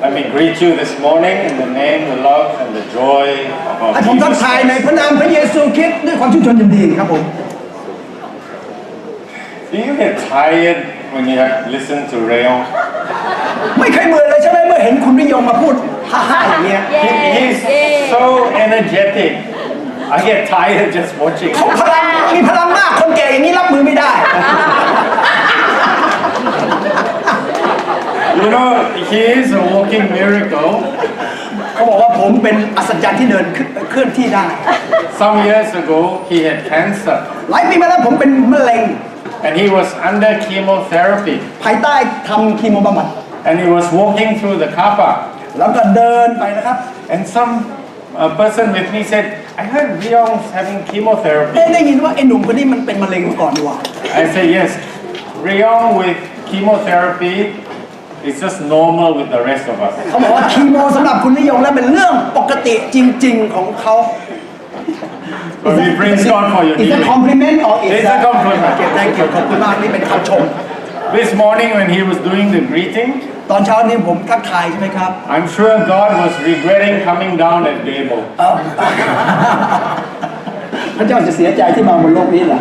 Let me greet you this morning in the name, the love, and the joy of our ให้ผมทัก Jesus ทายใน Christ. พระนามพระเยซูคริสต์ด้วยความชื่นชมยินดีครับผม Do you get tired when you have listened to Reyong? ไม่เคยเบื่อเลยใช่ไหมเมื่อเห็นคุณนิยมมาพูดฮ่าๆอย่างเงี้ย He's so energetic. I get tired just watching. เขาพลังมีพลังมากคนแก่อย่างนี้รับมือไม่ได้ You know, he is a walking miracle. เขาบอกว่าผมเป็นอัศจรรย์ที่เดินเคลื่อนที่ได้ Some years ago, he had cancer, หลายปีมาแล้วผมเป็นมะเร็ง and he was under chemotherapy, ภายใต้ทำคีโมบำบัด and he was walking through the car park. แล้วก็เดินไปนะครับ And some person with me said, I heard Reyong's having chemotherapy. ได้ยินว่าไอ้หนุ่มคนนี้มันเป็นมะเร็งมาก่อนดีกว่า I said, yes, Reyong with chemotherapy is just normal with the rest of us. เขาบอกว่าคีโมสำหรับคุณนิยมแล้วเป็นเรื่องปกติจริงๆของเขา But we praise God for your Is a healing. compliment or is It's a compliment. Okay, thank you ขอบคุณมากนี่เป็นคำชม This morning when he was doing the greeting, ตอนเช้านี้ผมทักทายใช่ไหมครับ I'm sure God was regretting coming down at Babel. พระเจ้าจะเสียใจที่มาบนโลกนี้เหรอ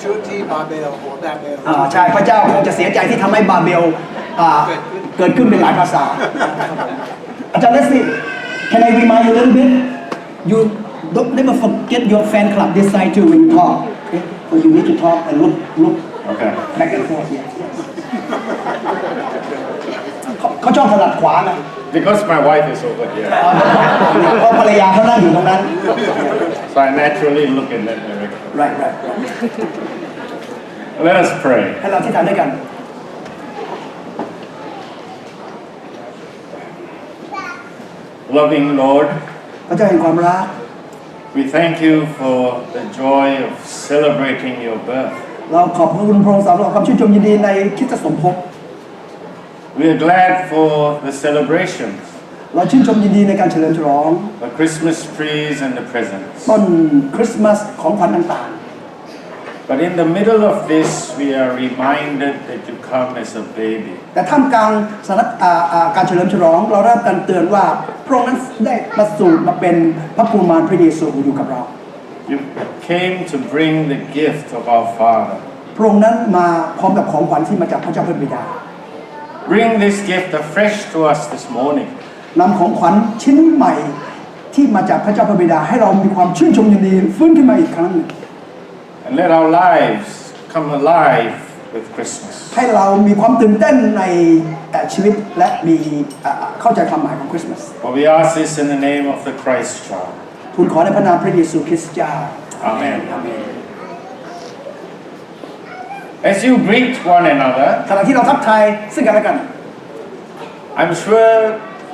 ชุดที่บาเบลหัวบาเบล ใช่พระเจ้าคงจะเสียใจที่ทำให้บาเบลเกิดขึ้นเป็นหลายภาษาอาจารย์เลสลี่ Can I remind you a little bit You don't never forget your fan club this side too when you talk okay? So you need to talk and look Okay. back and forth yes เขาชอบถนัดขวานะ Because my wife is over here. เพราะภรรยาเขานั่งอยู่ตรงนั้น So I naturally look in that direction. right Let us pray. ให้เราที่ทานด้วยกัน Loving Lord, พระเจ้าแห่งความรัก we thank you for the joy of celebrating your birth. เราขอบคุณพระองค์สำหรับความชื่นชมยินดีในคริสตสมภพ We are glad for the celebrations, เราชื่นชมยินดีในการเฉลิมฉลอง the Christmas trees and the presents. ต้นคริสต์มาสของขวัญต่าง But in the middle of this, we are reminded that you come as a baby. ๆแต่ท่ามกลางสถานการเฉลิมฉลองเราได้รับการเตือนว่าพระองค์นั้นได้ประสูติมาเป็นพระกุมารพระเยซูอยู่กับเรา You came to bring the gift of our Father. พระองค์นั้นมาพร้อมกับของขวัญที่มาจากพระเจ้าพระบิดา Bring this gift afresh to us this morning. นำของขวัญชิ้นใหม่ที่มาจากพระเจ้าพระบิดาให้เรามีความชื่นชมยินดีฟื้นขึ้นมาอีกครั้งหนึ่ง And let our lives come alive with Christmas. ให้เรามีความตื่นเต้นในชีวิตและมีเข้าใจความหมายของคริสต์มาส For we ask this in the name of the Christ child. ทูลขอในพระนามพระเยซูคริสต์เจ้า Amen. อาเมน As you greet one another, ขณะที่เราทักทายซึ่งกันและกัน I'm sure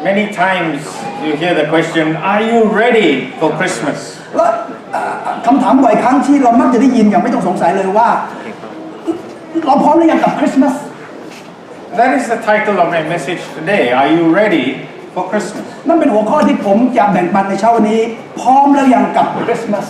many times you hear the question, are you ready for Christmas? และคำถามบ่อยครั้งที่เรามักจะได้ยินอย่างไม่ต้องสงสัยเลยว่าเราพร้อมหรือยังกับคริสต์มาส That is the title of my message today. Are you ready for Christmas? นั่นเป็นหัวข้อที่ผมจะแบ่งปันในเช้าวันนี้พร้อมแล้วยังกับคริสต์มาส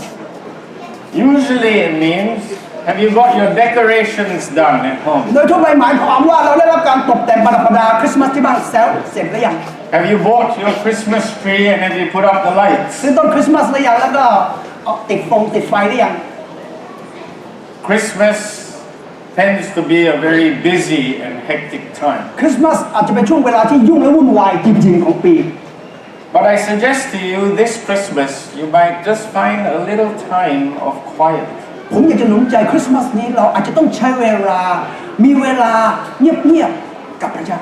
Usually it means, have you got your decorations done at home? โดยทั่วไปหมายความว่าเราได้รับการตกแต่งประดับประดาคริสต์มาสที่บ้านเสร็จหรือยัง Have you bought your Christmas tree and have you put up the lights? ซื้อต้นคริสต์มาสหรือยังแล้วก็ติดไฟหรือยัง Christmas tends to be a very busy and hectic time. คริสต์มาสอาจจะเป็นช่วงเวลาที่ยุ่งและวุ่นวายจริงๆของปี But I suggest to you this Christmas, you might just find a little time of quiet. ผมอยากจะหนุนใจคริสต์มาสนี้เราอาจจะต้องใช้เวลามีเวลาเงียบๆกับพระเจ้า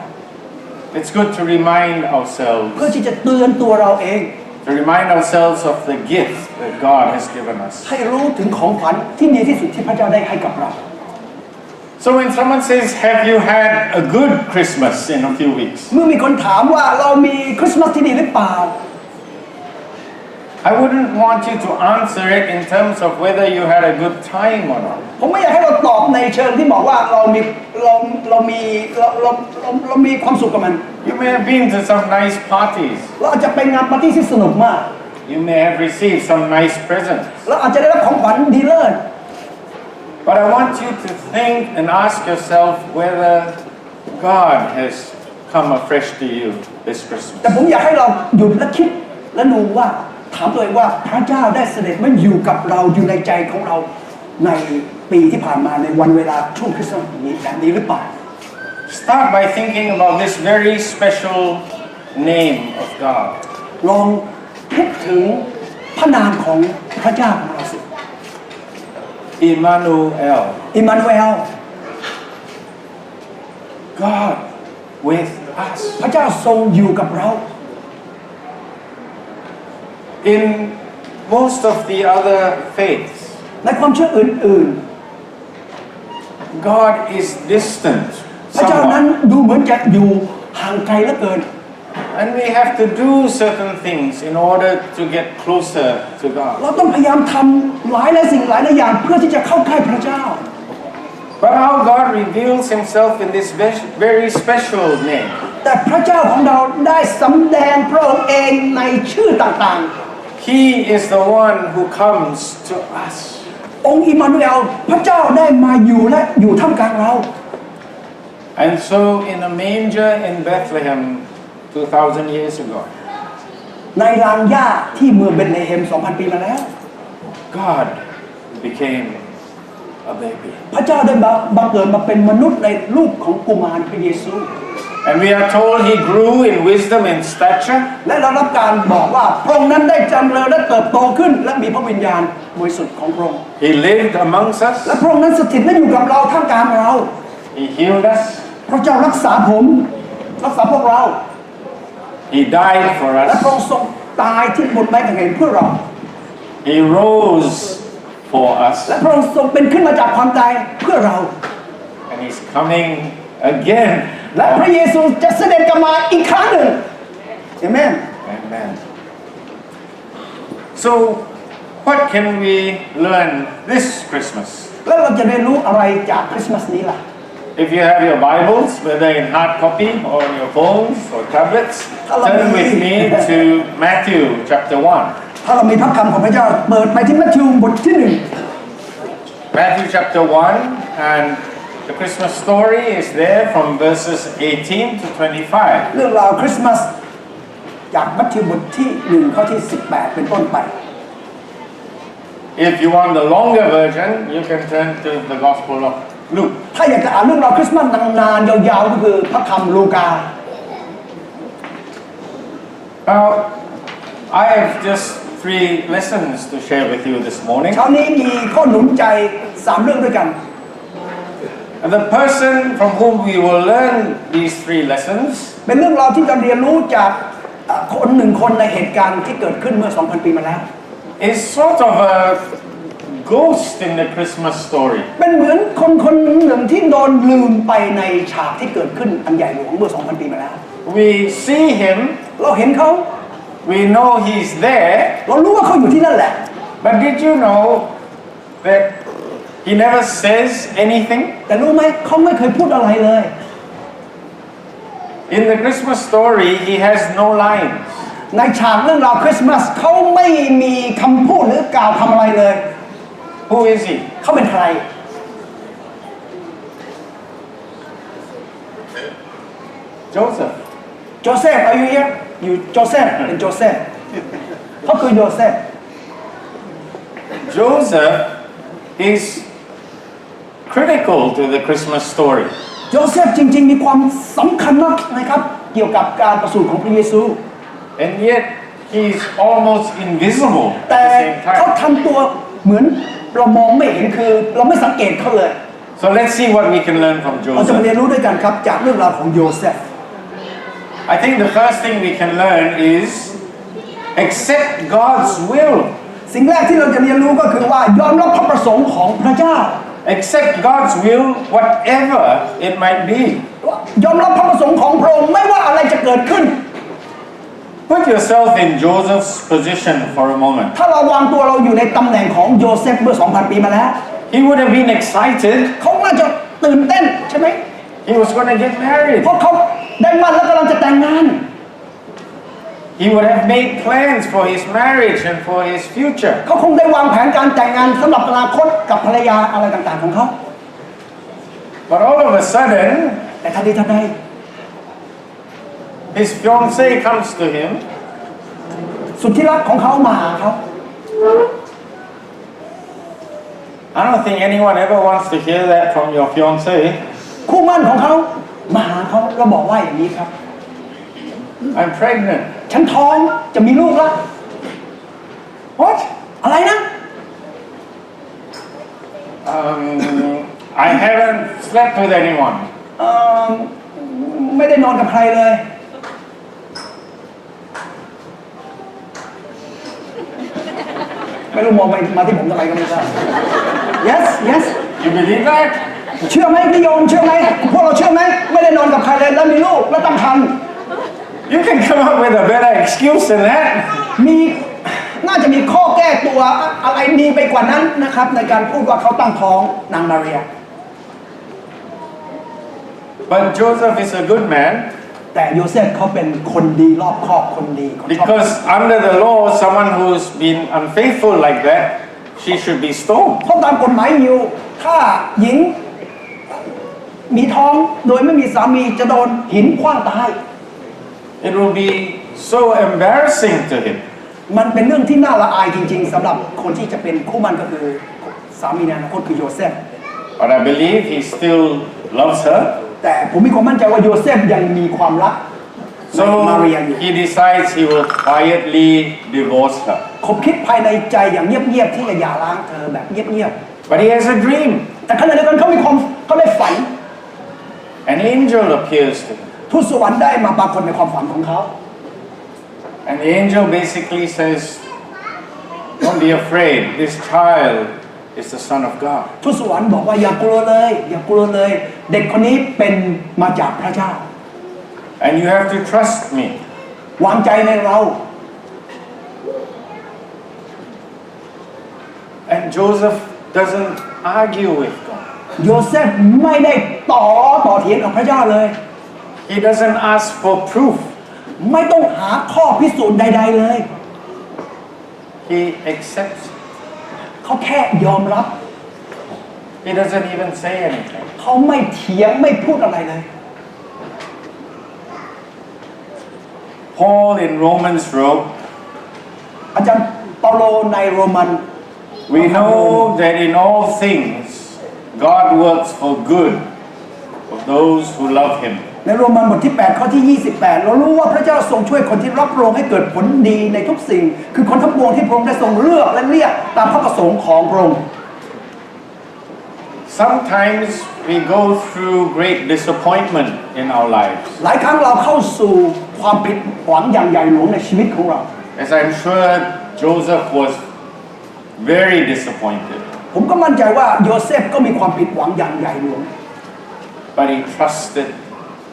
It's good to remind ourselves, เพื่อที่จะเตือนตัวเราเอง to remind ourselves of the gift that God has given us. ให้รู้ถึงของขวัญที่ดีที่สุดที่พระเจ้าได้ให้กับเรา So when someone says, have you had a good Christmas in a few weeks? เมื่อมีคนถามว่าเรามีคริสต์มาสที่ดีหรือเปล่า I wouldn't want you to answer it in terms of whether you had a good time or not. ผมไม่อยากให้เราตอบในเชิงที่บอกว่าเรามีความสุขกับมัน You may have been to some nice parties. เราอาจจะไปงานปาร์ตี้ที่สนุกมาก You may have received some nice presents. เราอาจจะได้รับของขวัญดีเลิศ But I want you to think and ask yourself whether God has come afresh to you this แต่ Christmas. ผมอยากให้เราหยุดและคิดและดูว่าถามตัวเองว่าพระเจ้าได้เสด็จมาอยู่กับเราอยู่ในใจของเราในปีที่ผ่านมาในวันเวลาช่วงคริสต์มาสนี้แบบนี้หรือเปล่า Start by thinking about this very special name of God. ลองคิดถึงพระนามของพระเจ้าของเราสิ Emmanuel. อิมมานูเอล God with us. พระเจ้าทรงอยู่กับเรา In most of the other faiths, ในความเชื่ออื่น God is distant ๆ พระเจ้านั้น somewhat. ดูเหมือนจะอยู่ห่างไกลเหลือเกิน And we have to do certain things in order to get closer to God. เราต้องพยายามทำหลายสิ่งหลายอย่างเพื่อที่จะเข้าใกล้พระเจ้า But how God reveals Himself in this very special name. แต่พระเจ้าของเราได้สำแดงพระองค์เองในชื่อต่าง He is the one who comes to us. ๆ องค์อิมมานูเอลพระเจ้าได้มาอยู่และอยู่ท่ามกลางเรา And so in a manger in Bethlehem 2,000 years ago, ในรางหญ้าที่เมืองเบธเลเฮม 2,000 ปีมาแล้ว God became a baby. พระเจ้าได้บังเกิดมาเป็นมนุษย์ในรูปของกุมารพระเยซู And we are told He grew in wisdom and stature. และเรารับการบอกว่าพระองค์นั้นได้จำเริญและเติบโตขึ้นและมีพระวิญญาณบริสุทธิ์ของพระองค์ He lived amongst us. และพระองค์นั้นสถิตและอยู่กับเราท่ามกลางเรา He healed us. พระเจ้ารักษาผมรักษาพวกเรา He died for และพระอง us. ค์ทรงตายที่บนไม้กางเขนเพื่อเรา He rose for และ us. พระองค์ทรงเป็นขึ้นมาจากความตายเพื่อเรา And He's coming again. และพระเยซูจะเสด็จกลับมาอีกครั้งหนึ่งเอเมน Amen. So, what can we learn this Christmas? แล้วเราจะเรียนรู้อะไรจากคริสต์มาสนี้ล่ะ If you have your Bibles, whether in hard copy or on your phones or tablets, turn with me to Matthew chapter 1. ถ้าเรามีพระคำของพระเจ้าเปิดไปที่มัทธิวบทที่ Matthew chapter 1, and the Christmas story is there from verses 18 to 25. 1เรื่องราวคริสต์มาสจากมัทธิวบทที่1ข้อที่18เป็นต้นไป If you want the longer version, you can turn to the Gospel of Luke. ถ้าอยากจะอ่านเรื่องราวคริสต์มาสนานๆยาวๆก็คือพระคำลูกา Now, I have just 3 lessons to share with you this morning. เช้านี้มีข้อหนุนใจ3เรื่องด้วยกัน And the person from whom we will learn these 3 lessons เป็นเรื่องราวที่จะเรียนรู้จากคนหนึ่งคนในเหตุการณ์ที่เกิดขึ้นเมื่อ 2,000 ปีมาแล้ว is sort of a ghost in the Christmas story. เป็นเหมือนคนหนึ่งที่โดนลืมไปในฉากที่เกิดขึ้นอันใหญ่หลวงเมื่อ 2,000 ปีมาแล้ว We see him, เราเห็นเขา we know he's there, เรารู้ว่าเขาอยู่ที่นั่นแหละ but did you know that he never says anything? แต่รู้ไหมเขาไม่เคยพูดอะไรเลย In the Christmas story, he has no lines. ในฉากเรื่องราวคริสต์มาสเขาไม่มีคำพูดหรือกล่าวคำอะไรเลย Who is he? เขาเป็นใคร Joseph. โจเซฟอายุเยอะอยู่โจเซฟเป็นโจเซฟเขาคือโจเซฟ Joseph is critical to the Christmas story. โจเซฟจริงๆมีความสำคัญมากนะครับเกี่ยวกับการประสูติของพระเยซู And yet, he's almost invisible แต่ at the same เขา time. ทำตัวเหมือนเรามองไม่เห็นคือเราไม่สังเกตเขาเลย So let's see what we can learn from เราจะมาเรีย Joseph. นรู้ด้วยกันครับจากเรื่องราวของโยเซฟ I think the first thing we can learn is accept God's will. สิ่งแรกที่เราจะเรียนรู้ก็คือว่ายอมรับพระประสงค์ของพระเจ้า Accept God's will, whatever it might be. ยอมรับพระประสงค์ของพระองค์ไม่ว่าอะไรจะเกิดขึ้น Put yourself in Joseph's position for a moment. ถ้าเราวางตัวเราอยู่ในตำแหน่งของโยเซฟเมื่อ 2,000 ปีมาแล้ว He would have been excited. เขาน่าจะตื่นเต้นใช่ไหม He was going to get married. เพราะเขาได้มั่นแล้วกำลังจะแต่งงาน He would have made plans for his marriage and for his future. เขาคงได้วางแผนการแต่งงานสำหรับอนาคตกับภรรยาอะไรต่างๆของเขา But all of a sudden, แต่ทันทีทันใด his fiancée comes to him. สุดที่รักของเขามาหาเขา I don't think anyone ever wants to hear that from your fiancée. คู่หมั่นของเขามาหาเขาแล้วบอกว่าอย่างนี้ครับ I'm pregnant. ฉันท้องจะมีลูกแล้ว What? อะไรนะ I haven't slept with anyone. ไม่ได้นอนกับใครเลย ไม่รู้มองไปมาที่ผมทำไมก็ไม่ทราบ yes yes You believe that? เชื่อไหมพี่โยมเชื่อไหมพวกเราเชื่อไหมไม่ได้นอนกับใครเลยแล้วมีลูกแล้วตั้งครรภ์ You can come up with a better excuse than that. มีน่าจะมีข้อแก้ตัวอะไรดีไปกว่านั้นนะครับในการพูดว่าเขาตั้งท้องนางมาเรีย But Joseph is a good man แต่โยเซฟเขาเป็นคนดีรอบคอบคนดีคนชอบ because under the law, someone who's been unfaithful like that, she should be stoned. เพราะตามกฎหมายอยู่ถ้าหญิงมีท้องโดยไม่มีสามีจะโดนหินขว้างตาย It will be so embarrassing to him. มันเป็นเรื่องที่น่าละอายจริงๆสำหรับคนที่จะเป็นคู่หมั่นก็คือสามีในอนาคตคือโยเซฟ But I believe he still loves her. แต่ผมมีความมั่นใจว่าโยเซฟยังมีความรักในมา So เรียอยู่ he decides he will quietly divorce her. คบคิดภายในใจอย่างเงียบๆที่จะหย่าร้างเธอแบบเงียบ But he has a dream. ๆแต่ขณะเดียวกันเขาได้ฝัน An angel appears to him. ทูตสวรรค์ได้มาปรากฏในความฝันของเขา And the angel basically says, don't be afraid. This child is the Son of God. ทูตสวรรค์บอกว่าอย่ากลัวเลยอย่ากลัวเลย เด็กคนนี้เป็นมาจากพระเจ้า And you have to trust me. วางใจในเรา And Joseph doesn't argue with God. โยเซฟไม่ได้ต่อเถียงกับพระเจ้าเลย He doesn't ask for proof. ไม่ต้องหาข้อพิสูจน์ใดๆเลย He accepts. เขาแค่ยอมรับ He doesn't even say anything. เขาไม่เถียงไม่พูดอะไรเลย Paul in Romans wrote, อาจารย์เปาโลในโรมัน we know that in all things God works for good of those who love him. ในโรมันบทที่8ข้อที่28เรารู้ว่าพระเจ้าทรงช่วยคนที่รับพระองค์ให้เกิดผลดีในทุกสิ่งคือคนทั้งปวงที่พระองค์ได้ทรงเลือกและเรียกตามพระประสงค์ของพระองค์ Sometimes we go through great disappointment in our lives. หลายครั้งเราเข้าสู่ความผิดหวังอย่างใหญ่หลวงในชีวิตของเรา As I'm sure Joseph was very disappointed, ผมก็มั่นใจว่าโยเซฟก็มีความผิดหวังอย่างใหญ่หลวง but he trusted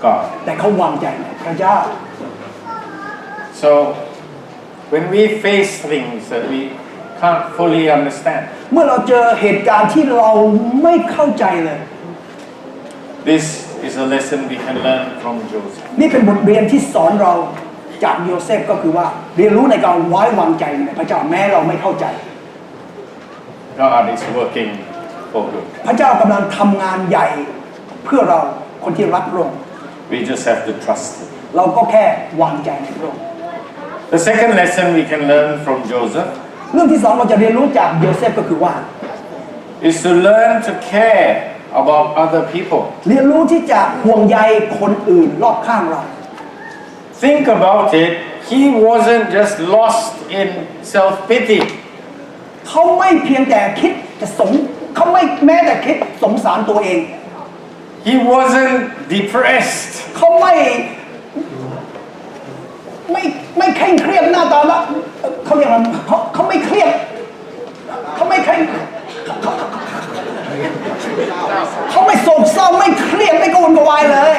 God. แต่เขาวางใจในพระเจ้า So when we face things that we can't fully understand, เมื่อเราเจอเหตุการณ์ที่เราไม่เข้าใจเลย this is a lesson we can learn from Joseph. นี่เป็นบทเรียนที่สอนเราจากโยเซฟก็คือว่าเรียนรู้ในการไว้วางใจในพระเจ้าแม้เราไม่เข้าใจ God is working for good. พระเจ้ากำลังทำงานใหญ่เพื่อเราคนที่รักพระองค์ We just have to trust him. เราก็แค่วางใจในพระองค์ The second lesson we can learn from Joseph เรื่องที่สองเราจะเรียนรู้จากโยเซฟก็คือว่า is to learn to care about other people. เรียนรู้ที่จะห่วงใยคนอื่นรอบข้างเรา Think about it. He wasn't just lost in self-pity. เขาไม่เพียงแต่คิดจะเขาไม่แม้แต่คิดสงสารตัวเอง He wasn't depressed. เขาไม่เคร่งเครียดหน้าตาละเขาเรียกอะไรเขาไม่เครียดเขาไม่เคร่งเขาไม่โศกเศร้าไม่เครียดไม่กระวนกระวายเลย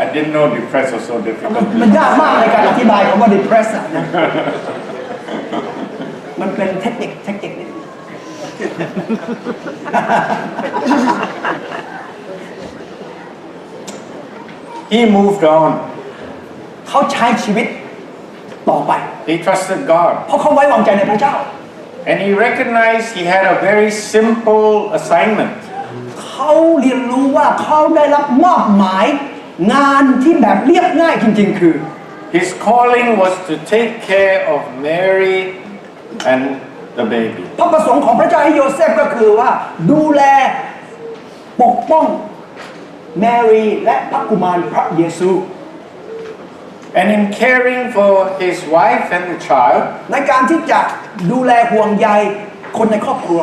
I didn't know depressed was so difficult. มันยากมากในการอธิบายคำว่า depressed อะนะมันเป็นเทคนิคนิด He moved on. เขาใช้ชีวิตต่อไป He trusted God. เพราะเขาไว้วางใจในพระเจ้า And he recognized he had a very simple assignment. เขาเรียนรู้ว่าเขาได้รับมอบหมาย งานที่แบบเรียบง่ายจริงๆคือ his calling was to take care of Mary and the baby. พระประสงค์ของพระเจ้าให้โยเซฟก็คือว่าดูแลปกป้องแมรีและพระกุมารพระเยซู And in caring for his wife and the child, ในการที่จะดูแลห่วงใยคนในครอบครัว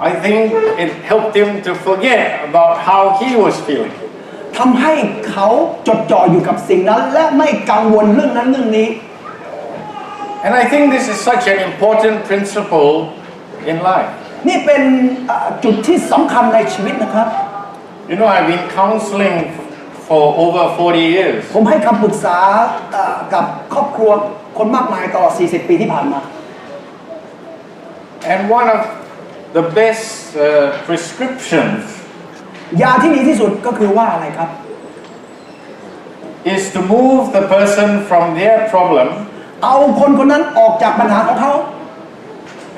I think it helped him to forget about how he was feeling. ทำให้เขาจดจ่ออยู่กับสิ่งนั้นและไม่กังวลเรื่องนั้นเรื่องนี้ And I think this is such an important principle in life. นี่เป็นจุดที่สำคัญในชีวิตนะครับ You know, I've been counseling for over 40 years. ผมให้คำปรึกษากับครอบครัวคนมากมายตลอด 40 ปีที่ผ่านมา And one of the best prescriptions ยาที่ดีที่สุดก็คือว่าอะไรครับ is to move the person from their problem เอาคนคนนั้นออกจากปัญหาของเขา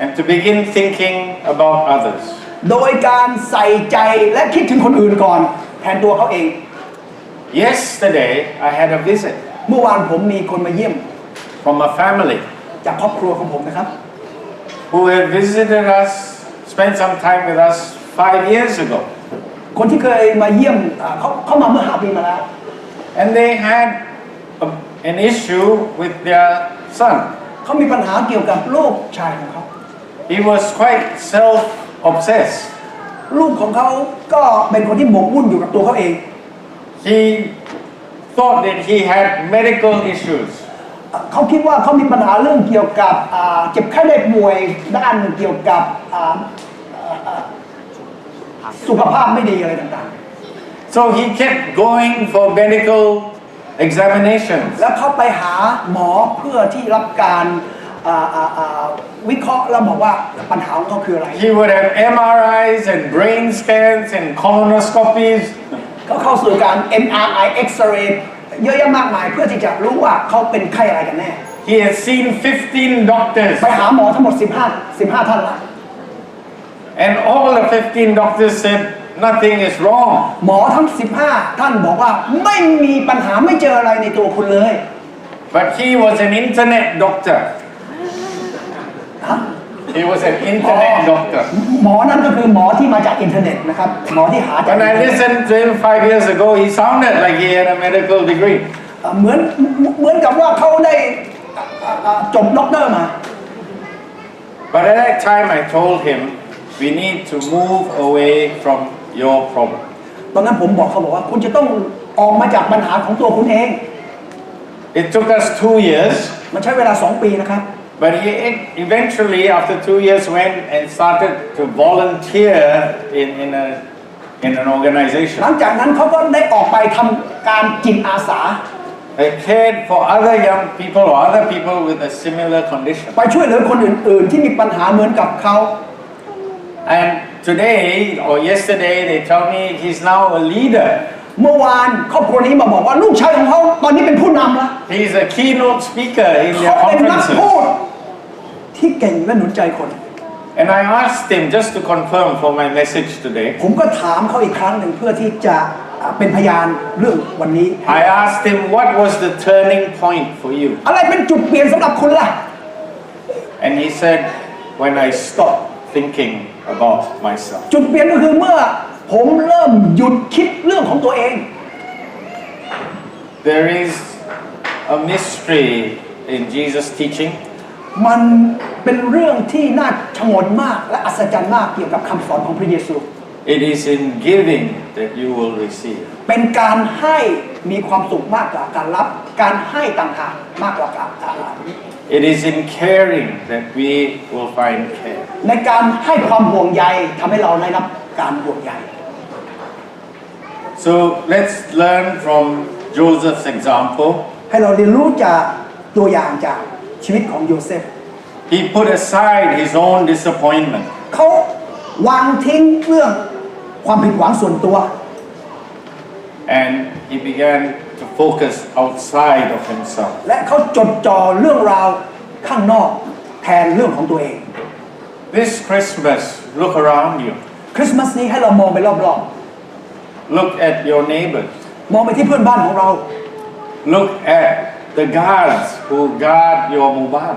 and to begin thinking about others. โดยการใส่ใจและคิดถึงคนอื่นก่อนแทนตัวเขาเอง Yesterday, I had a visit เมื่อวานผมมีคนมาเยี่ยม from a family จากครอบครัวของผมนะครับ who had visited us, spent some time with us 5 years ago. คนที่เคยมาเยี่ยมเขามาเมื่อ5 ปีมาแล้ว And they had an issue with their son. เขามีปัญหาเกี่ยวกับลูกชายของเขา He was quite self-obsessed. ลูกของเขาก็เป็นคนที่หมกมุ่นอยู่กับตัวเขาเอง He thought that he had medical issues. เขาคิดว่าเขามีปัญหาเรื่องเกี่ยวกับเจ็บไข้ได้ป่วยด้านเกี่ยวกับสุขภาพไม่ดีอะไรต่าง So he kept going for medical examinations. ๆแล้วเขาไปหาหมอเพื่อที่รับการวิเคราะห์แล้วบอกว่าปัญหาของเขาคืออะไร He would have MRIs and brain scans and colonoscopies. เขาเข้าสู่การ MRI X-ray เยอะแยะมากมายเพื่อที่จะรู้ว่าเขาเป็นไข้อะไรกันแน่ He had seen 15 doctors. ไปหาหมอทั้งหมด15 ท่านละ And all the 15 doctors said nothing is wrong. หมอทั้ง15 ท่านบอกว่าไม่มีปัญหาไม่เจออะไรในตัวคุณเลย But he was an internet doctor. He was an internet doctor. หมอนั้นก็คือหมอที่มาจากอินเทอร์เน็ตนะครับหมอที่หาจาก When I listened to him 5 years ago, he sounded like he had a medical degree. เหมือนกับว่าเขาได้จบด็อกเตอร์มา But at that time, I told him, we need to move away from your problem. ตอนนั้นผมบอกเขาบอกว่าคุณจะต้องออกมาจากปัญหาของตัวคุณเอง It took us 2 years. มันใช้เวลา2 ปีนะครับ But he eventually, after 2 years, went and started to volunteer in an organization. หลังจากนั้นเขาก็ได้ออกไปทำการจิตอาสา They cared for other young people or other people with a similar condition. ไปช่วยเหลือคนอื่นๆที่มีปัญหาเหมือนกับเขา And today or yesterday, they tell me he's now a leader. เมื่อวานครอบครัวนี้มาบอกว่าลูกชายของเขาตอนนี้เป็นผู้นำแล้ว He's a keynote speaker in เขา their เป็นนัก conferences. พูดที่เก่งและหนุนใจคน And I asked him just to confirm for my message today. ผมก็ถามเขาอีกครั้งหนึ่งเพื่อที่จะเป็นพยานเรื่องวันนี้ I asked him what was the turning point for you. อะไรเป็นจุดเปลี่ยนสำหรับคุณล่ะ And he said, when I stopped thinking about myself. จุดเปลี่ยนก็คือเมื่อผมเริ่มหยุดคิดเรื่องของตัวเอง There is a mystery in Jesus' teaching. มันเป็นเรื่องที่น่าชงนมากและอัศจรรย์มากเกี่ยวกับคำสอนของพระเยซู It is in giving that you will receive. เป็นการให้มีความสุขมากกว่าการรับการให้ต่างหากมากกว่าการ It is in caring that we will find care. ในการให้ความห่วงใยทำให้เราได้รับการห่วงใย So let's learn from Joseph's example. ให้เราเรียนรู้จากตัวอย่างจากชีวิตของโยเซฟ He put aside his own disappointment. เขาวางทิ้งเรื่องความผิดหวังส่วนตัว And he began to focus outside of himself. และเขาจดจ่อเรื่องราวข้างนอกแทนเรื่องของตัวเอง This Christmas, look around you. คริสต์มาสนี้ให้เรามองไปรอบ Look at your neighbors. มองไปที่เพื่อนบ้านของเรา Look at the guards who guard your muban.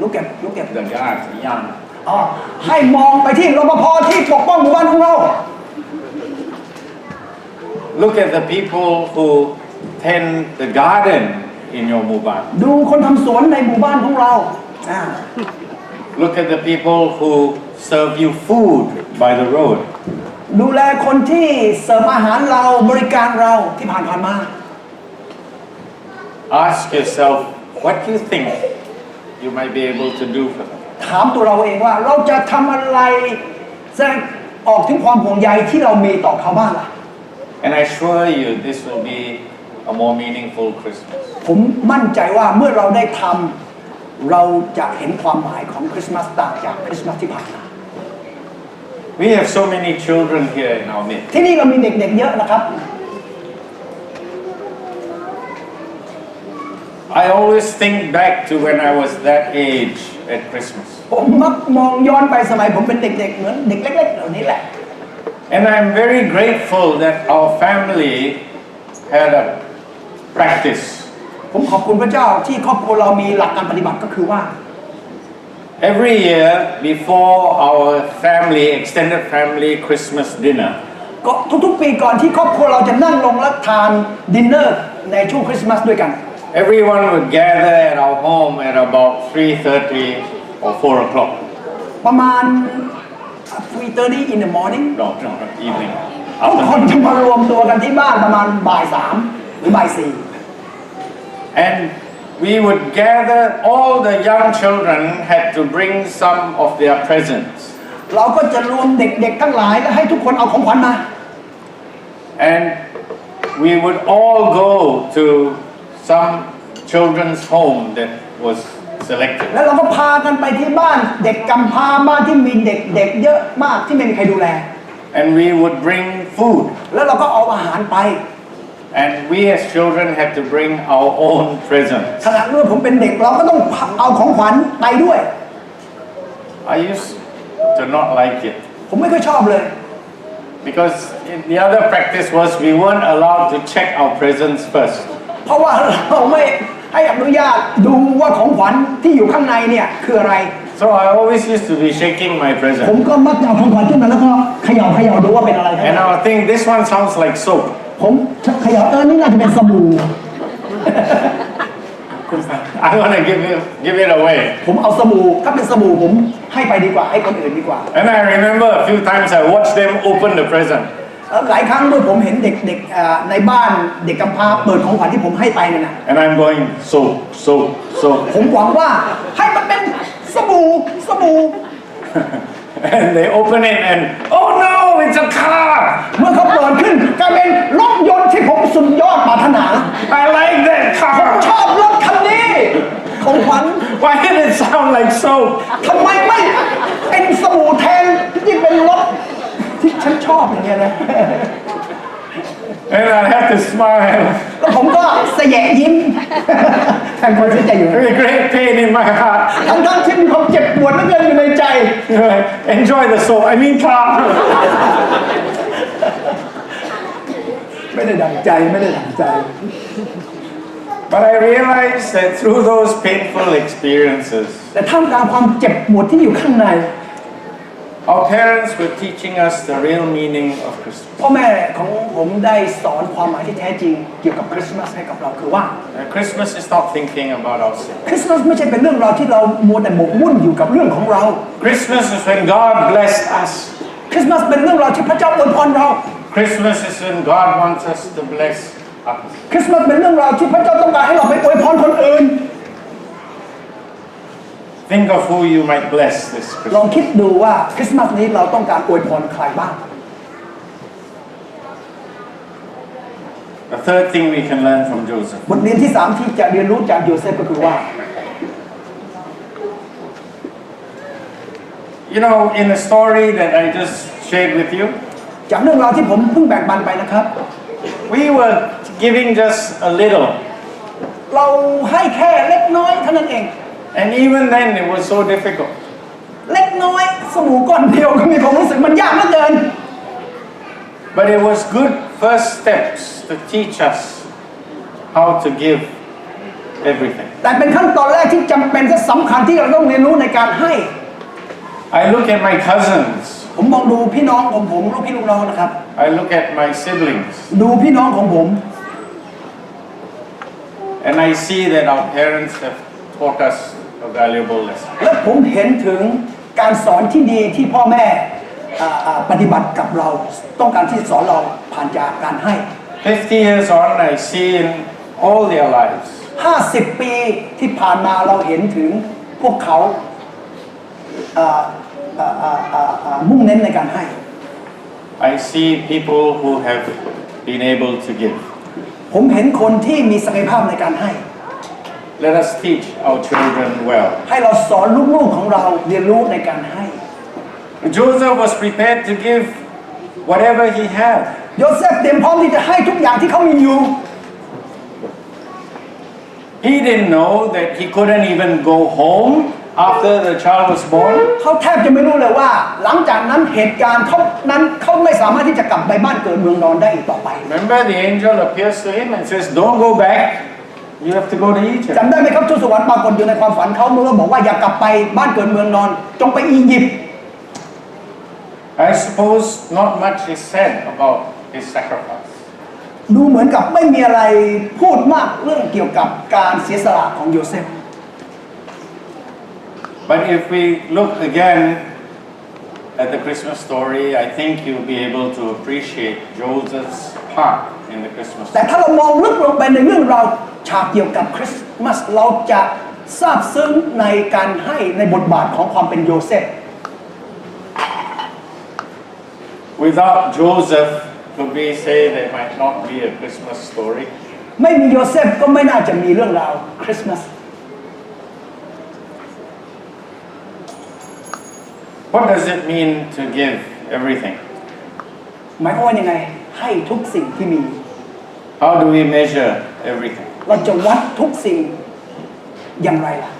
ลูกเก็บ The guards, young. อ๋อให้มองไปที่รปภที่ปกป้องหมู่บ้านของเรา Look at the people who tend the garden in your muban. ดูคนทำสวนในหมู่บ้านของเราอ่า Look at the people who serve you food by the road. ดูแลคนที่เสิร์ฟอาหารเราบริการเราที่ผ่านมา Ask yourself what you think you might be able to do for them. ถามตัวเราเองว่าเราจะทำอะไรแสดงออกถึงความห่วงใยที่เรามีต่อเขาบ้างล่ะ And I assure you this will be a more meaningful Christmas. ผมมั่นใจว่าเมื่อเราได้ทำเราจะเห็นความหมายของคริสต์มาสต่างจากคริสต์มาสที่ผ่านมา We have so many children here in our midst. ที่นี่เรามีเด็กๆเยอะนะครับ I always think back to when I was that age at Christmas. ผมมักมองย้อนไปสมัยผมเป็นเด็กๆเหมือนเด็กเล็กๆเหล่านี้แหละ And I'm very grateful that our family had a practice. ผมขอบคุณพระเจ้าที่ครอบครัวเรามีหลักการปฏิบัติก็คือว่า Every year before our family, extended family Christmas dinner, ก็ทุกๆปีก่อนที่ครอบครัวเราจะนั่งลงและทานดินเนอร์ในช่วงคริสต์มาสด้วยกัน everyone would gather at our home at about 3:30 or 4 o'clock. ประมาณ 3:30 in the morning No, evening. ทุกคน Afternoon. จะมารวมตัวกันที่บ้านประมาณบ่าย3หรือบ่าย4 And we would gather, all the young children had to bring some of their presents. เราก็จะรวมเด็กๆทั้งหลายและให้ทุกคนเอาของขวัญมา And we would all go to some children's home that was selected. แล้วเราก็พากันไปที่บ้านเด็กกำพร้าบ้านที่มีเด็กๆเยอะมากที่ไม่มีใครดูแล And we would bring food. แล้วเราก็เอาอาหารไป And we as children had to bring our own presents. ขณะเมื่อผมเป็นเด็กเราก็ต้องเอาของขวัญไปด้วย I used to not like it. ผมไม่ค่อยชอบเลย Because the other practice was we weren't allowed to check our presents first. เพราะว่าเราไม่ให้อนุญาตดูว่าของขวัญที่อยู่ข้างในเนี่ยคืออะไร So I always used to be shaking my ผม present. ก็มักจะเอาของขวัญขึ้นมาแล้วก็เขย่าดูว่าเป็นอะไร And I would think this one sounds like soap. ผมเขย่านี่น่าจะเป็นสบู่ I want to give it away. ผมเอาสบู่ถ้าเป็นสบู่ผมให้ไปดีกว่าให้คนอื่นดีกว่า And I remember a few times I watched them open the present. หลายครั้งเมื่อผมเห็นเด็กๆในบ้านเด็กกำพร้าเปิดของขวัญที่ผมให้ไปเนี่ยนะ And I'm going soap. ผมหวังว่าให้มันเป็นสบู่ And they open it and oh no, it's a car. เมื่อเขาเปิดขึ้นกลายเป็นรถยนต์ที่ผมสุดยอดปรารถนา I like that ผมช car. อบรถคันนี้ของขวัญ Why did it sound like soap? ทำไมไม่เป็นสบู่แทนที่เป็นรถที่ฉันชอบอย่างเงี้ยนะ And I have to smile. แล้วผมก็เสยะยิ้ม แทนคนเสียใจอยู่ With a great pain in my heart. ทั้งที่มีความเจ็บปวดเหลือเกินอยู่ในใจ Enjoy the soap. I mean car. ไม่ได้ดั่งใจ But I realized that through those painful experiences, แต่ท่ามกลางความเจ็บปวดที่อยู่ข้างใน our parents were teaching us the real meaning of Christmas. พ่อแม่ของผมได้สอนความหมายที่แท้จริงเกี่ยวกับคริสต์มาสให้กับเราคือว่า Christmas is not thinking about our sin. คริสต์มาสไม่ใช่เป็นเรื่องราวที่เรามัวแต่หมกมุ่นอยู่กับเรื่องของเรา Christmas is when God blessed us. คริสต์มาสเป็นเรื่องราวที่พระเจ้าอวยพรเรา Christmas is when God wants us to bless us. คริสต์มาสเป็นเรื่องราวที่พระเจ้าต้องการให้เราไปอวยพรคนอื่น Think of who you might bless this ลอง Christmas. คิดดูว่าคริสต์มาสนี้เราต้องการอวยพรใครบ้าง The third thing we can learn from Joseph. บทเรียนที่3ที่จะเรียนรู้จากโยเซฟก็คือว่า You know, in the story that I just shared with you, จากเรื่องราวที่ผมเพิ่งแบ่งปันไปนะครับ we were giving just a little. เราให้แค่เล็กน้อยเท่านั้นเอง And even then, it was so difficult. เล็กน้อยสบู่ก้อนเดียวก็มีความรู้สึกมันยากเหลือเกิน But it was good first steps to teach us how to give everything. แต่เป็นขั้นตอนแรกที่จำเป็นและสำคัญที่เราต้องเรียนรู้ในการให้ I look at my cousins. ผมมองดูพี่น้องของผมลูกพี่ลูกน้องนะครับ I look at my siblings. ดูพี่น้องของผม And I see that our parents have taught us a valuable lesson. และผมเห็นถึงการสอนที่ดีที่พ่อแม่ปฏิบัติกับเราต้องการที่สอนเราผ่านจากการให้ 50 years on, I see in all their lives 50 ปีที่ผ่านมาเราเห็นถึงพวกเขามุ่งเน้นในการให้ I see people who have been able to give. ผมเห็นคนที่มีศักยภาพในการให้ Let us teach our children well. ให้เราสอนลูกๆของเราเรียนรู้ในการให้ Joseph was prepared to give whatever he had. โยเซฟเตรียมพร้อมที่จะให้ทุกอย่างที่เขามีอยู่ He didn't know that he couldn't even go home after the child was born. เขาแทบจะไม่รู้เลยว่าหลังจากนั้นเหตุการณ์เขาไม่สามารถที่จะกลับไปบ้านเกิดเมืองนอนได้อีกต่อไป Remember, the angel appears to him and says, "Don't go back. You have to go to Egypt." จำได้ไหมครับทูตสวรรค์ปรากฏอยู่ในความฝันเขาเมื่อบอกว่าอย่ากลับไปบ้านเกิดเมืองนอนจงไปอียิปต์ I suppose not much is said about his sacrifice. ดูเหมือนกับไม่มีอะไรพูดมากเรื่องเกี่ยวกับการเสียสละของโยเซฟ But if we look again at the Christmas story, I think you'll be able to appreciate Joseph's part in the Christmas แต่ story. ถ้าเรามองลึกลงไปในเรื่องราวฉากเกี่ยวกับคริสต์มาสเราจะทราบซึ้งในการให้ในบทบาทของความเป็นโยเซฟ Without Joseph, could we say there might not be a Christmas story? ไม่มีโยเซฟก็ไม่น่าจะมีเรื่องราวคริสต์มาส What does it mean to give everything? หมายความว่ายังไงให้ทุกสิ่งที่มี How do we measure everything? เราจะวัดทุกสิ่งอย่างไรล่ะ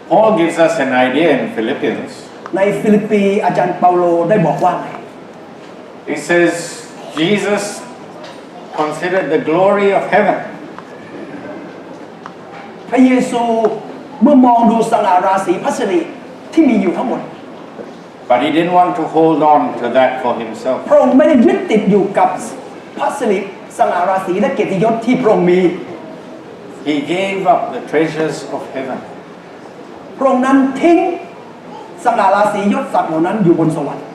Paul gives us an idea in Philippians. ในฟิลิปปีอาจารย์เปาโลได้บอกว่าไง He says, Jesus considered the glory of heaven. พระเยซูเมื่อมองดูสง่าราศีพัสริที่มีอยู่ทั้งหมด But he didn't want to hold on to that for himself. พระองค์ไม่ได้ยึดติดอยู่กับพัสริสง่าราศีและเกียรติยศที่พระองค์มี He gave up the treasures of heaven พระองค์นั้นทิ้งสง่าราศียศศักดิ์เหล่านั้นอยู่บนสวรรค์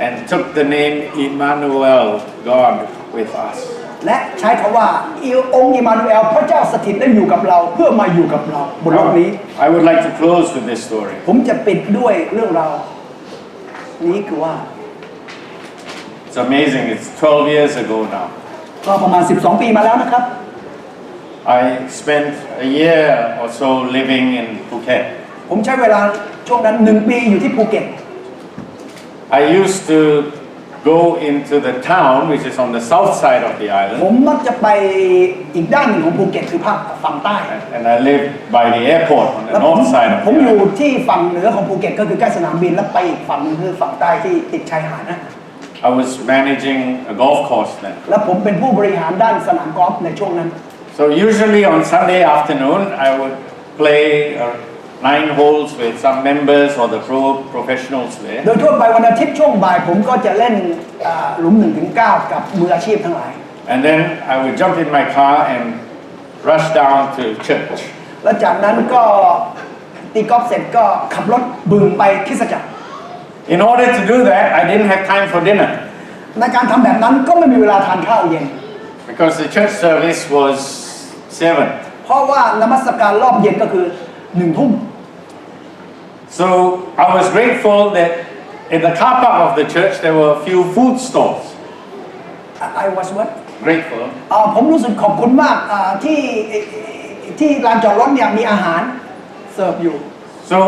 and took the name Emmanuel, God with us. และใช้คำว่าองค์อิมมานูเอลพระเจ้าสถิตได้อยู่กับเราเพื่อมาอยู่กับเราบนโลกนี้ I would like to close with this story. ผมจะปิดด้วยเรื่องราวนี้คือว่า It's amazing. It's 12 years ago now. ก็ประมาณ 12 ปีมาแล้วนะครับ I spent a year or so living in Phuket. ผมใช้เวลาช่วงนั้น1 ปีอยู่ที่ภูเก็ต I used to go into the town, which is on the south side of the ผ island, มมักจะไปอีกด้านหนึ่งของภูเก็ตคือภาคฝั่งใต้ and I lived by the airport on แล้ the ว north side of ผม the อยู่ island. ที่ฝั่งเหนือของภูเก็ตก็คือใกล้สนามบินแล้วไปอีกฝั่งหนึงคือฝั่งใต้ที่ติดชายหาดนะ I was managing a golf course then. แล้วผมเป็นผู้บริหารด้านสนามกอล์ฟในช่วงนั้น So usually on Sunday afternoon, I would play 9 holes with some members or the professionals there. โดยทั่วไปวันอาทิตย์ช่วงบ่ายผมก็จะเล่นหลุม 1-9 กับมืออาชีพทั้งหลาย And then I would jump in my car and rush down to church. แล้วจากนั้นก็ตีกอล์ฟเสร็จก็ขับรถบึงไปคริสตจักร In order to do that, I didn't have time for dinner ในการทำแบบนั้นก็ไม่มีเวลาทานข้าวเย็น because the church service was 7. เพราะว่านมัสการรอบเย็นก็คือ1 ทุ่ม So I was grateful that in the car park of the church there were a few food stalls. I was what Grateful. ผมรู้สึกขอบคุณมากที่ลานจอดรถเนี่ยมีอาหารเสิร์ฟอยู่ So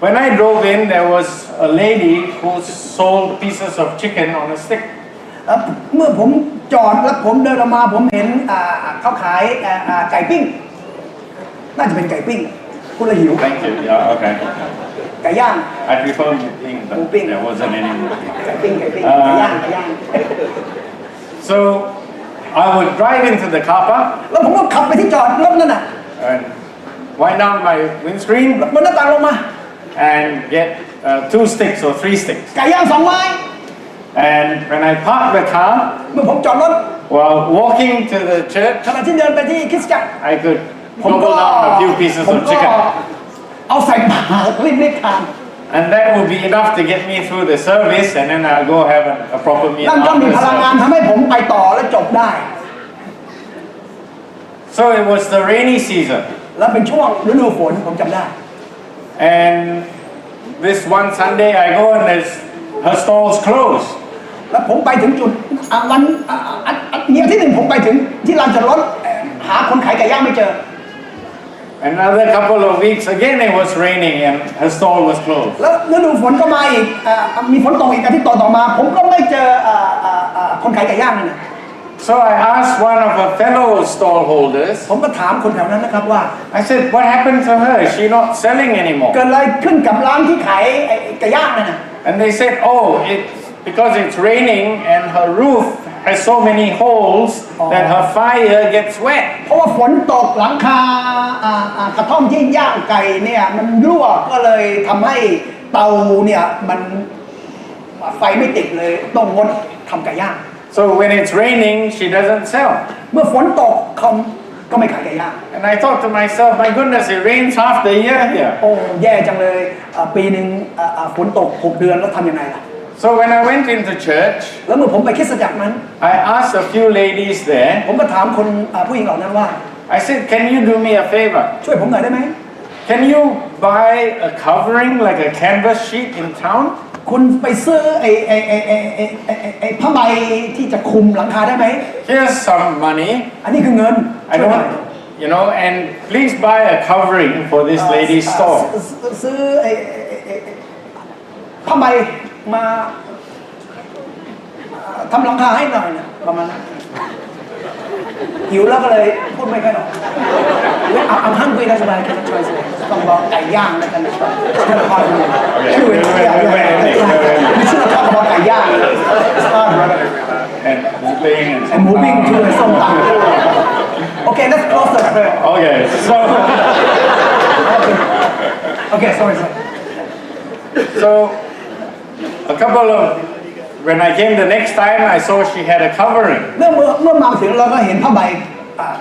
when I drove in, there was a lady who sold pieces of chicken on a stick. เมื่อผมจอดแล้วผมเดินออกมาผมเห็นเขาขายไก่ปิ้งน่าจะเป็นไก่ปิ้ง คุณละหิว Thank you. Yeah, okay. ไก่ย่าง I prefer moving, but Moving. there wasn't any moving. ไก่ปิ้งไก่ย่างไก่ย่าง So I would drive into the car park แล้วผมก็ขับไปที่จอดรถนั่นน่ะ and wind down my windscreen บนหน้าต่างลงมา and get 2 sticks or 3 sticks. ไก่ย่าง2 ไม้ And when I parked the car, เมื่อผมจอดรถ while walking to the church, ขณะที่เดินไปที่คริสตจักร I could ผมก็ gobble down a few pieces ผม of ก็ chicken. เอาใส่ปากรีบๆทาน And that would be enough to get me through the service, and then I'll go have a proper meal นั่นก็มี after พลังงาน service. ทำให้ผมไปต่อและจบได้ So it was the rainy season, แล้วเป็นช่วงฤดูฝนผมจำได้ and this one Sunday I go and her stall's closed. แล้วผมไปถึงจุดวันมีอาทิตย์หนึ่งผมไปถึงที่ลานจอดรถหาคนขายไก่ย่างไม่เจอ Another couple of weeks again it was raining and her stall was closed. แล้วฤดูฝนก็มาอีกมีฝนตกอีกอาทิตย์ต่อมา ผมก็ไม่เจอคนขายไก่ย่างนั่นนะ So I asked one of her fellow stallholders, ผมก็ถามคนแถวนั้นนะครับว่า I said, what happened to her? Is she not selling เกิด anymore? อะไรขึ้นกับร้านที่ขายไก่ย่างนั่นนะ And they said, oh, it's because it's raining and her roof has so many holes that her fire gets wet. เพราะว่าฝนตกหลังคากระท่อมที่ย่างไก่เนี่ยมันรั่วก็เลยทำให้เตาเนี่ยมันไฟไม่ติดเลยต้องงดทำไก่ย่าง So when it's raining, she doesn't sell. เมื่อฝนตกเขาก็ไม่ขายไก่ย่าง And I thought to myself, my goodness, it rains half the year here. โอ้แย่จังเลยปีหนึ่งฝนตก6 เดือนแล้วทำยังไงล่ะ So when I went into church, แล้วเมื่อผมไปคริสตจักรนั้น I asked a few ladies there, ผมก็ถามคนผู้หญิงเหล่านั้นว่า I said, can you do me a favor? ช่วยผมหน่อยได้ไหม Can you buy a covering like a canvas sheet in town? คุณไปซื้อไอ้ผ้าใบที่จะคลุมหลังคาได้ไหม Here's some money. อันนี้คือเงิน I don't, you know, and please buy a covering for this lady's store. ซื้อผ้าใบมาทำหลังคาให้หน่อยนะประมาณนั้นหิวแล้วก็เลยพูดไม่ค่อยออกI'm hungry that's why I cannot translate ต้องบอกไก่ย่างแล้วกันนะ Anyway we should not talk about ไก่ย่าง It's hard brother And moving and moving to ส้มตำ Okay let's close the prayer Okay, so Okay sorry so a couple of when I came the next time, I saw she had a covering, เมื่อมาถึงเราก็เห็นผ้าใบ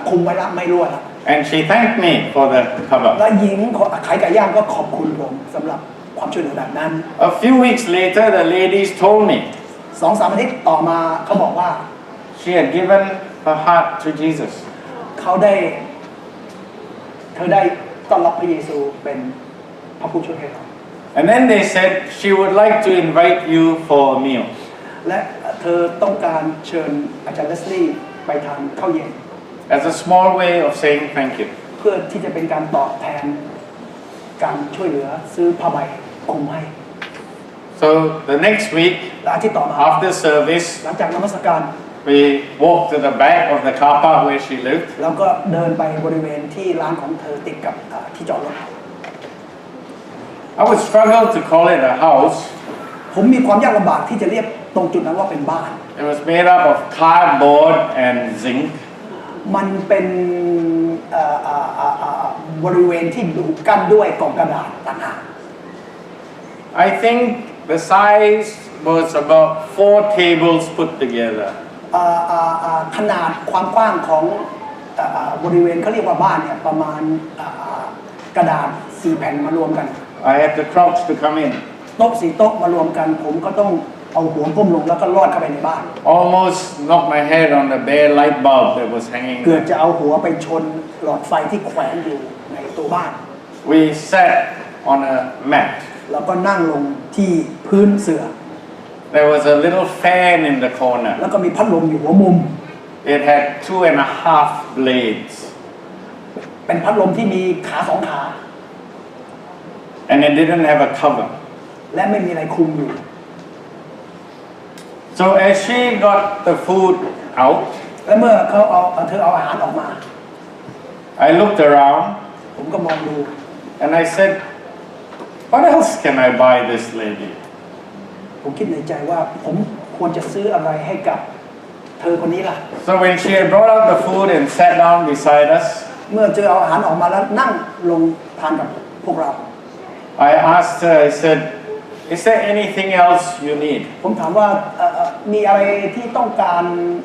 คลุมไว้ละไม่รั่วละ and she thanked me for the แล้ cover. วหญิงขายไก่ย่างก็ขอบคุณผมสำหรับความช่วยเหลือแบบนั้น A few weeks later, the ladies told me 2-3 อาทิตย์ต่อมาเขาบอกว่า she had given her heart to Jesus. เธอได้ต้อนรับพระเยซูเป็นพระผู้ช่วยให้เรา And then they said she would like to invite you for a meal. และเธอต้องการเชิญอาจารย์เลสลี่ไปทานข้าวเย็น As a small way of saying thank you. เพื่อที่จะเป็นการตอบแทนการช่วยเหลือซื้อผ้าใบคลุมให้ So the next week, และอาทิตย์ต่อมา after service, หลังจากนมัสการ we walked to the back of the car park where she lived. แล้วก็เดินไปบริเวณที่ร้านของเธอติดกับที่จอดรถ I would struggle to call it a house. ผมมีความยากลำบากที่จะเรียกตรงจุดนั้นว่าเป็นบ้าน It was made up of cardboard and zinc. มันเป็นบริเวณที่ดูกั้นด้วยกล่องกระดาษต่างหาก I think the size was about 4 tables put together. ขนาดความกว้างของบริเวณเขาเรียกว่าบ้านเนี่ยประมาณกระดาษ4 แผ่นมารวมกัน I had to crouch to come in. โต๊ะ4 โต๊ะมารวมกันผมก็ต้องเอาหัวก้มลงแล้วก็ลอดเข้าไปในบ้าน Almost knocked my head on the bare light bulb that was hanging เกือบ there. จะเอาหัวไปชนหลอดไฟที่แขวนอยู่ในตัวบ้าน We sat on a mat. แล้วก็นั่งลงที่พื้นเสื่อ There was a little fan in the corner. แล้วก็มีพัดลมอยู่หัวมุม It had 2.5 blades. เป็นพัดลมที่มีขา2 ขา And it didn't have a cover. และไม่มีอะไรคลุมอยู่ So as she got the food out, และเมื่อเธอเอาอาหารออกมา I looked around ผมก็มองดู And I said, what else can I buy this lady? ผมคิดในใจว่าผมควรจะซื้ออะไรให้กับเธอคนนี้ล่ะ So when she had brought out the food and sat down beside us, เมื่อเจอเอาอาหารออกมาแล้วนั่งลงทานกับพวกเรา I asked her, I said, is there anything else you need? ผมถามว่ามีอะไรที่ต้องการ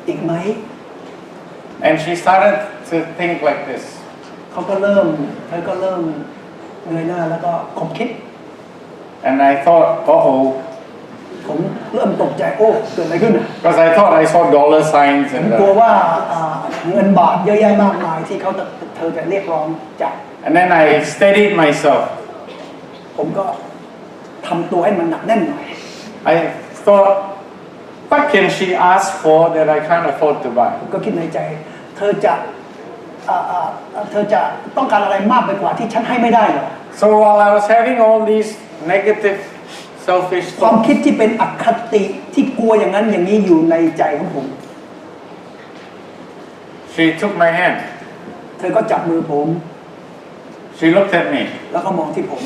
อีกไหม And she started to think like this. เธอก็เริ่มเงยหน้าแล้วก็คบคิด And I thought, uh-oh, ผมเริ่มตกใจโอ้เกิดอะไรขึ้น because I thought I saw dollar signs ผม and กลัวว่าเงินบาทเยอะแยะมากมายที่เธอจะเรียกร้องจาก and then I steadied myself. ผมก็ทำตัวให้มันหนักแน่นหน่อย I thought, what can she ask for that I can't afford to buy? ผมก็คิดในใจเธอจะต้องการอะไรมากไปกว่าที่ฉันให้ไม่ได้หรอ So while I was having all these negative, selfish ความ thoughts, คิดที่เป็นอคติที่กลัวอย่างนั้นอย่างนี้อยู่ในใจของผม she took my hand. เธอก็จับมือผม She looked at me. แล้วก็มองที่ผม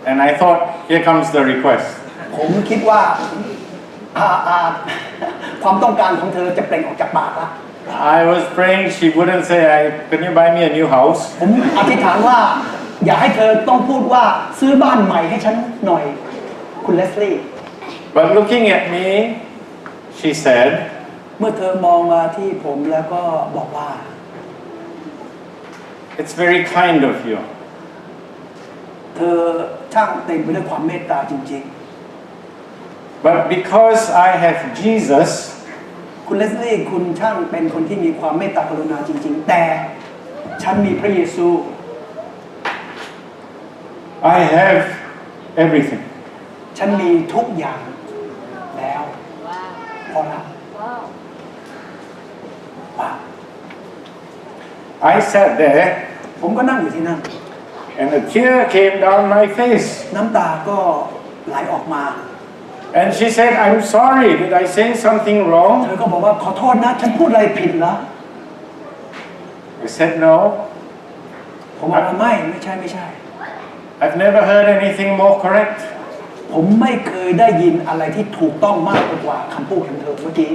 And I thought, here comes the request. ผมคิดว่าความต้องการของเธอจะเปล่งออกจากปากละ I was praying she wouldn't say, can you buy me a new house? ผมอธิษฐานว่าอย่าให้เธอต้องพูดว่าซื้อบ้านใหม่ให้ฉันหน่อยคุณเลสลี่ But looking at me, she said, เมื่อเธอมองมาที่ผมแล้วก็บอกว่า it's very kind of you. เธอช่างเต็มไปด้วยความเมตตาจริง But because I have Jesus, ๆคุณเลสลี่คุณช่างเป็นคนที่มีความเมตตากรุณาจริงๆแต่ฉันมีพระเยซู I have everything. ฉันมีทุกอย่างแล้วพอละว้าว I sat there ผมก็นั่งอยู่ที่นั่น and a tear came down my face. น้ำตาก็ไหลออกมา And she said, I'm sorry, did I say something เธ wrong? อก็บอกว่าขอโทษนะฉันพูดอะไรผิดเหรอ I said, no. ผมบอกว่าไม่ใช่ I've never heard anything more correct. ผมไม่เคยได้ยินอะไรที่ถูกต้องมากไปกว่าคำพูดของเธอเมื่อกี้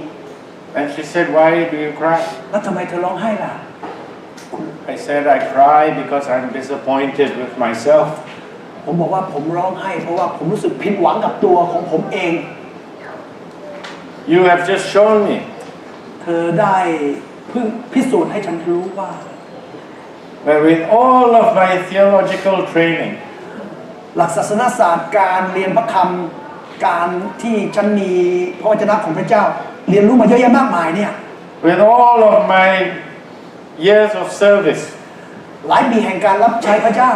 And she said, why do you cry? แล้วทำไมเธอร้องไห้ล่ะ I said, I cry because I'm disappointed with myself. ผมบอกว่าผมร้องไห้เพราะว่าผมรู้สึกผิดหวังกับตัวของผมเอง You have just shown me เธอได้พิสูจน์ให้ฉันรู้ว่า that with all of my theological training, หลักศาสนศาสตร์การเรียนพระคำการที่ฉันมีพระวจนะของพระเจ้า เรียนรู้มาเยอะแยะมากมายเนี่ย with all of my years of service, หลายปีแห่งการรับใช้พระเจ้า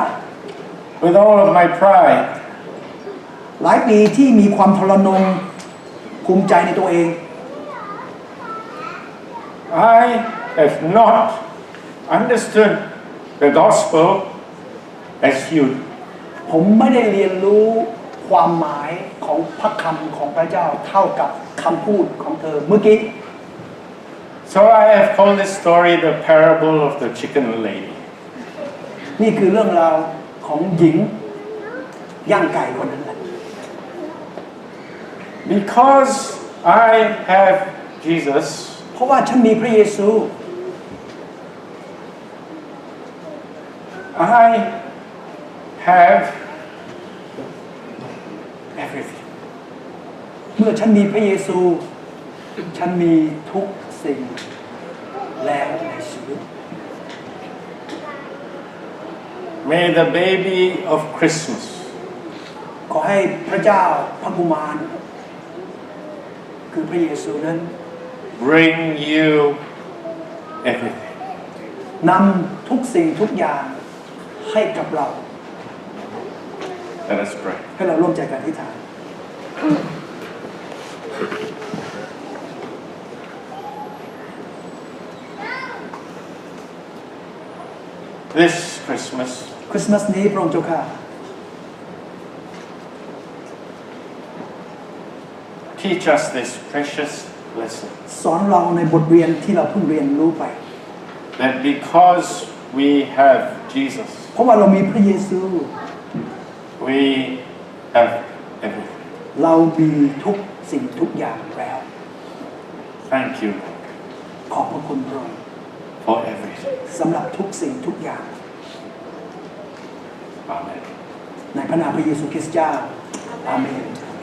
with all of my pride, หลายปีที่มีความทรนงภูมิใจในตัวเอง I have not understood the gospel as you. ผมไม่ได้เรียนรู้ความหมายของพระคำของพระเจ้าเท่ากับคำพูดของเธอเมื่อกี้ So I have called this story the parable of the chicken lady. นี่คือเรื่องราวของหญิงย่างไก่คนนั้นแหละ Because I have Jesus, เพราะว่าฉันมีพระเยซู I have everything. เมื่อฉันมีพระเยซู ฉันมีทุกสิ่งแล้วในชีวิต May the baby of Christmas ขอให้พระเจ้าพระกุมารคือพระเยซูนั้น bring you everything. นำทุกสิ่งทุกอย่างให้กับเรา Let us pray. ให้เราร่วมใจกันอธิษฐาน This Christmas, คริสต์มาสนี้พระองค์เจ้าข้า teach us this precious lesson. สอนเราในบทเรียนที่เราเพิ่งเรียนรู้ไป That because we have Jesus. เพราะว่าเรามีพระเยซู We have everything. เรามีทุกสิ่งทุกอย่างแล้ว Thank you ขอบพระคุณพระองค์ for everything. สำหรับทุกสิ่งทุกอย่าง Amen. ในพระนามพระเยซูคริสต์เจ้าอาเมน